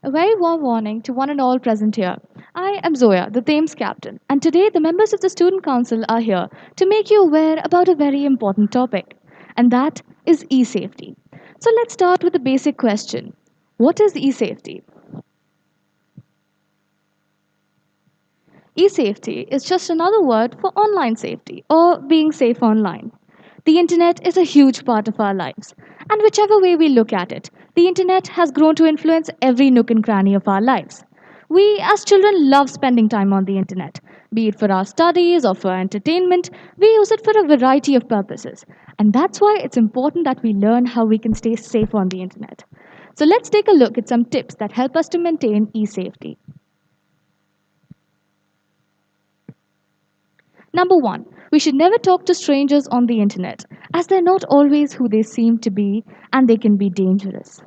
A very warm morning to one and all present here. I am Zoya, the Thames captain, and today the members of the Student Council are here to make you aware about a very important topic, and that is e-safety. So let's start with the basic question. What is e-safety? E-safety is just another word for online safety or being safe online. The internet is a huge part of our lives, and whichever way we look at it, the internet has grown to influence every nook and cranny of our lives. We as children love spending time on the internet, be it for our studies or for entertainment. We use it for a variety of purposes, and that's why it's important that we learn how we can stay safe on the internet. So let's take a look at some tips that help us to maintain e-safety. Number one, we should never talk to strangers on the internet, as they're not always who they seem to be and they can be dangerous.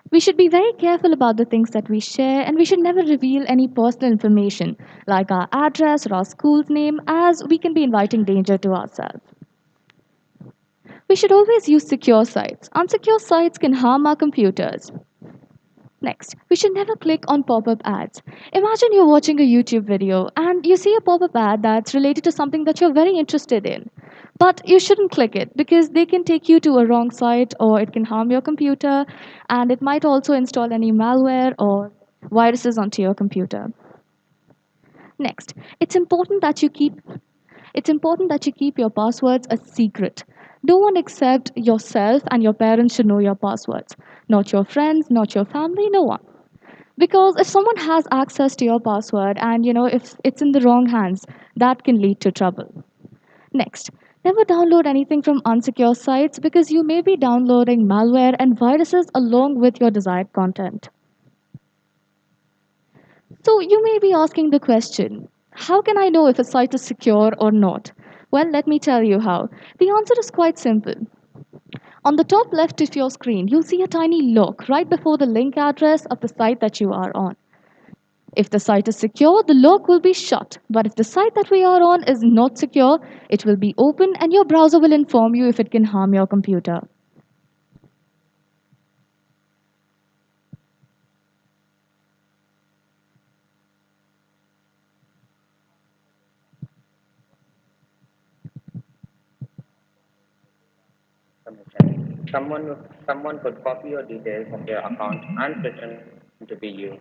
We should be very careful about the things that we share, and we should never reveal any personal information like our address or our school's name, as we can be inviting danger to ourselves. We should always use secure sites. Unsecure sites can harm our computers. Next, we should never click on pop up ads. Imagine you're watching a YouTube video and you see a pop up ad that's related to something that you're very interested in. But you shouldn't click it because they can take you to a wrong site or it can harm your computer and it might also install any malware or viruses onto your computer. Next, it's important that you keep your passwords a secret. No one except yourself and your parents should know your passwords. Not your friends, not your family, no one. Because if someone has access to your password and if it's in the wrong hands, that can lead to trouble. Next, never download anything from unsecure sites because you may be downloading malware and viruses along with your desired content. So you may be asking the question, how can I know if a site is secure or not? Well, let me tell you how. The answer is quite simple. On the top left of your screen, you'll see a tiny lock right before the link address of the site that you are on. If the site is secure, the lock will be shut. But if the site that we are on is not secure, it will be open and your browser will inform you if it can harm your computer. Permission. Someone could copy your details of your account and pretend to be you.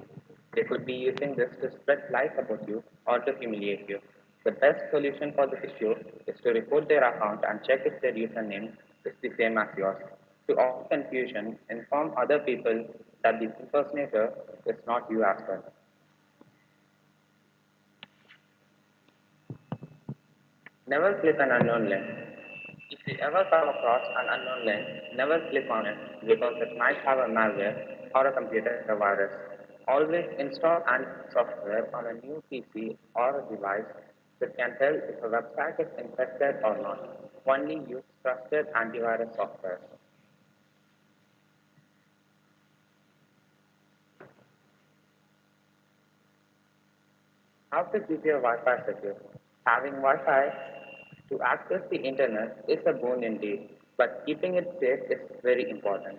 They could be using this to spread lies about you or to humiliate you. The best solution for this issue is to report their account and check if their username is the same as yours. To avoid confusion, inform other people that the impersonator is not you as well. Never click an unknown link. If you ever come across an unknown link, never click on it because it might have a malware or a computer virus. Always install software on a new PC or a device that can tell if a website is infected or not. Only use trusted antivirus software. How to keep your Wi-Fi secure? Having Wi-Fi to access the internet is a boon indeed, but keeping it safe is very important.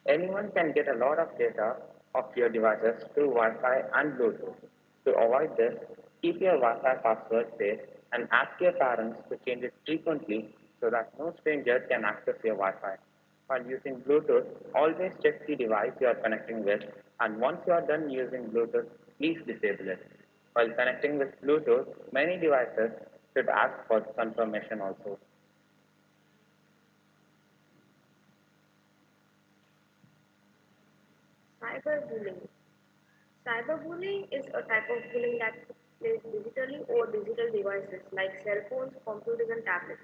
Anyone can get a lot of data of your devices through Wi-Fi and Bluetooth. To avoid this, keep your Wi-Fi password safe and ask your parents to change it frequently so that no stranger can access your Wi-Fi. While using Bluetooth, always check the device you are connecting with, and once you are done using Bluetooth, please disable it. While connecting with Bluetooth, many devices should ask for confirmation also. Cyberbullying. Cyberbullying is a type of bullying that takes place digitally over digital devices like cell phones, computers, and tablets.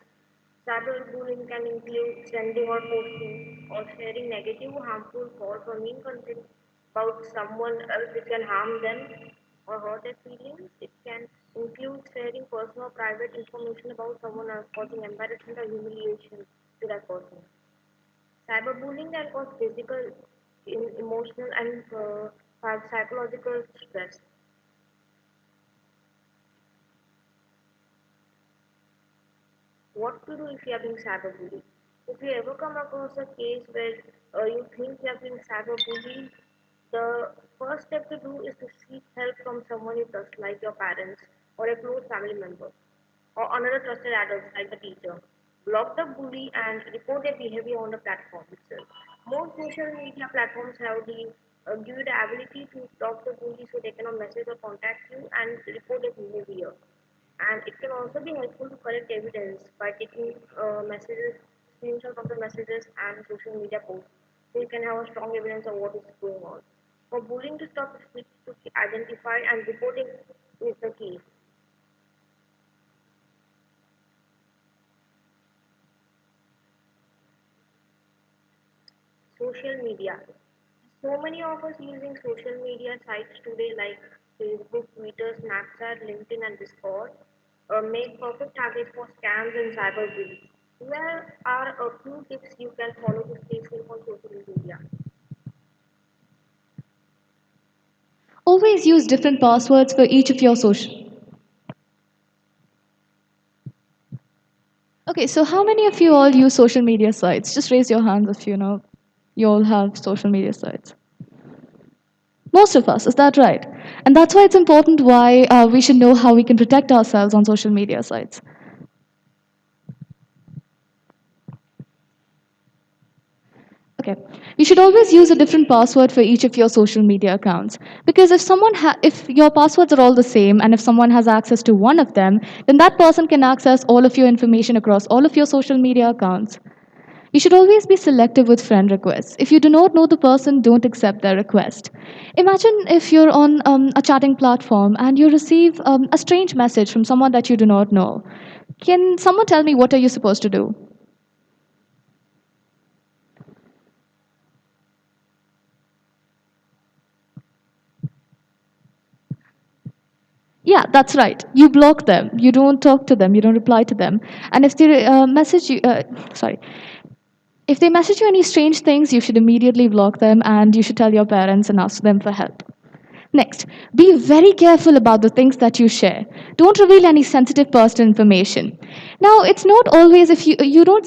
Cyberbullying can include sending or posting or sharing negative, harmful, false, or mean content about someone else which can harm them or hurt their feelings. It can include sharing personal or private information about someone else, causing embarrassment or humiliation to that person. Cyberbullying can cause physical, emotional, and psychological stress. What to do if you are being cyberbullied? If you ever come across a case where you think you are being cyberbullied, The first step to do is to seek help from someone you trust, like your parents or a close family member, or another trusted adult like the teacher. Block the bully and report their behavior on the platform itself. Most social media platforms have give you the ability to block the bully so they cannot message or contact you and report their behavior. And it can also be helpful to collect evidence by taking messages, screenshots of the messages and social media posts, so you can have a strong evidence of what is going on. For bullying to stop, it needs to be identified and reporting is the key. Social media. So many of us using social media sites today like Facebook, Twitter, Snapchat, LinkedIn, and Discord make perfect targets for scams and cyberbullying. Here are a few tips you can follow to stay safe on social media. Always use different passwords for each of your social. Okay, so how many of you all use social media sites? Just raise your hands if you know you all have social media sites. Most of us, is that right? And that's why it's important why we should know how we can protect ourselves on social media sites. Okay. You should always use a different password for each of your social media accounts because if your passwords are all the same and if someone has access to one of them, then that person can access all of your information across all of your social media accounts. You should always be selective with friend requests. If you do not know the person, don't accept their request. Imagine if you're on a chatting platform and you receive a strange message from someone that you do not know. Can someone tell me what are you supposed to do? Yeah, that's right. You block them. You don't talk to them. You don't reply to them. And if they sorry, if they message you any strange things, you should immediately block them and you should tell your parents and ask them for help. Next, be very careful about the things that you share. Don't reveal any sensitive personal information. Now, it's not always if you don't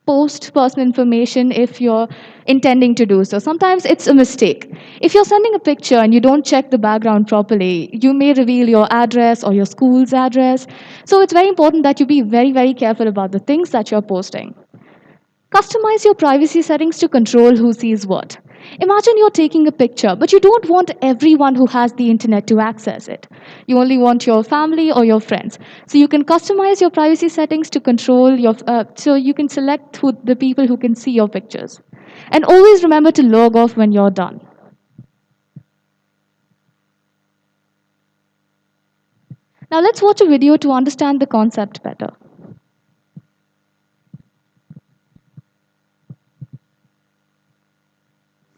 post personal information if you're intending to do so. Sometimes it's a mistake. If you're sending a picture and you don't check the background properly, you may reveal your address or your school's address. So it's very important that you be very, very careful about the things that you're posting. Customize your privacy settings to control who sees what. Imagine you're taking a picture, but you don't want everyone who has the internet to access it. You only want your family or your friends. So you can customize your privacy settings to control so you can select the people who can see your pictures. And always remember to log off when you're done. Now let's watch a video to understand the concept better.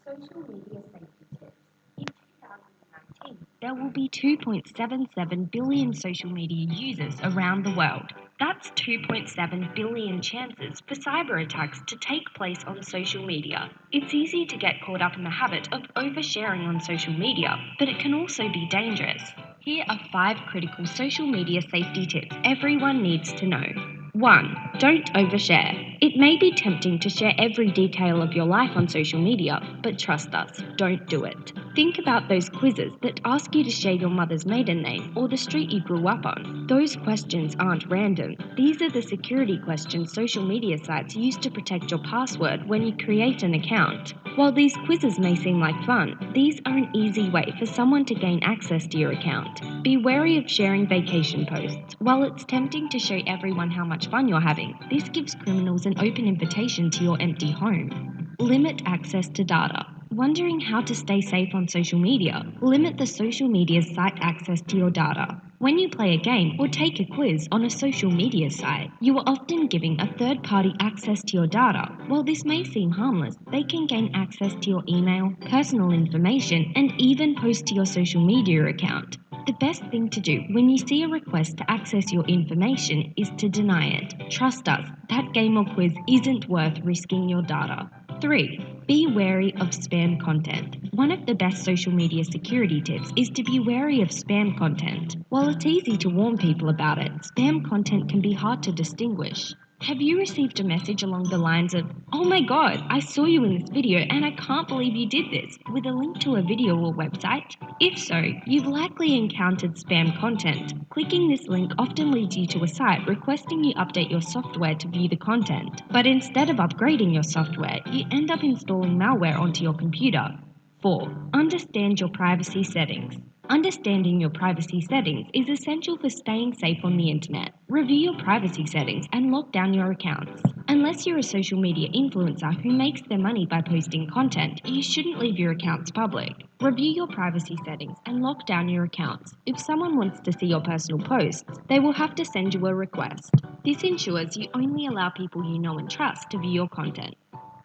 Social media safety tips. In 2019, there will be 2.77 billion social media users around the world. That's 2.7 billion chances for cyber attacks to take place on social media. It's easy to get caught up in the habit of oversharing on social media, but it can also be dangerous. Here are 5 critical social media safety tips everyone needs to know. 1. Don't overshare. It may be tempting to share every detail of your life on social media, but trust us, don't do it. Think about those quizzes that ask you to share your mother's maiden name or the street you grew up on. Those questions aren't random. These are the security questions social media sites use to protect your password when you create an account. While these quizzes may seem like fun, these are an easy way for someone to gain access to your account. Be wary of sharing vacation posts. While it's tempting to show everyone how much fun you're having, this gives criminals an open invitation to your empty home. Limit access to data. Wondering how to stay safe on social media? Limit the social media's site access to your data. When you play a game or take a quiz on a social media site, you are often giving a third party access to your data. While this may seem harmless, they can gain access to your email, personal information, and even post to your social media account. The best thing to do when you see a request to access your information is to deny it. Trust us, that game or quiz isn't worth risking your data. 3. Be wary of spam content. One of the best social media security tips is to be wary of spam content. While it's easy to warn people about it, spam content can be hard to distinguish. Have you received a message along the lines of, "Oh my god, I saw you in this video and I can't believe you did this," with a link to a video or website? If so, you've likely encountered spam content. Clicking this link often leads you to a site requesting you update your software to view the content. But instead of upgrading your software, you end up installing malware onto your computer. 4. Understand your privacy settings. Understanding your privacy settings is essential for staying safe on the internet. Review your privacy settings and lock down your accounts. Unless you're a social media influencer who makes their money by posting content, you shouldn't leave your accounts public. Review your privacy settings and lock down your accounts. If someone wants to see your personal posts, they will have to send you a request. This ensures you only allow people you know and trust to view your content.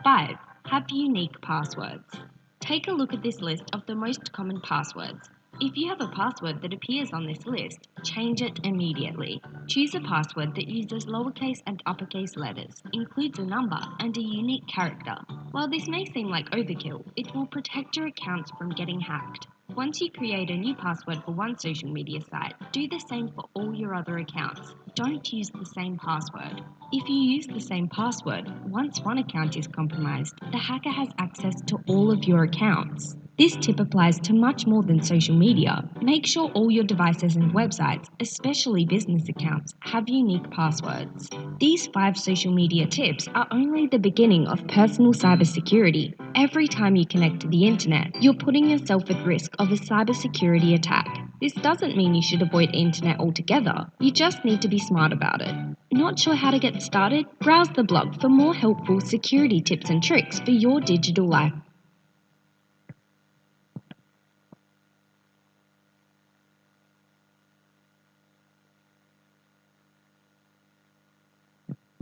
5. Have unique passwords. Take a look at this list of the most common passwords. If you have a password that appears on this list, change it immediately. Choose a password that uses lowercase and uppercase letters, includes a number, and a unique character. While this may seem like overkill, it will protect your accounts from getting hacked. Once you create a new password for one social media site, do the same for all your other accounts. Don't use the same password. If you use the same password, once one account is compromised, the hacker has access to all of your accounts. This tip applies to much more than social media. Make sure all your devices and websites, especially business accounts, have unique passwords. These 5 social media tips are only the beginning of personal cybersecurity. Every time you connect to the internet, you're putting yourself at risk of a cybersecurity attack. This doesn't mean you should avoid the internet altogether. You just need to be smart about it. Not sure how to get started? Browse the blog for more helpful security tips and tricks for your digital life.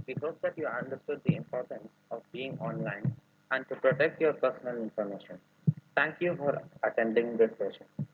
We hope that you understood the importance of being online and to protect your personal information. Thank you for attending this session.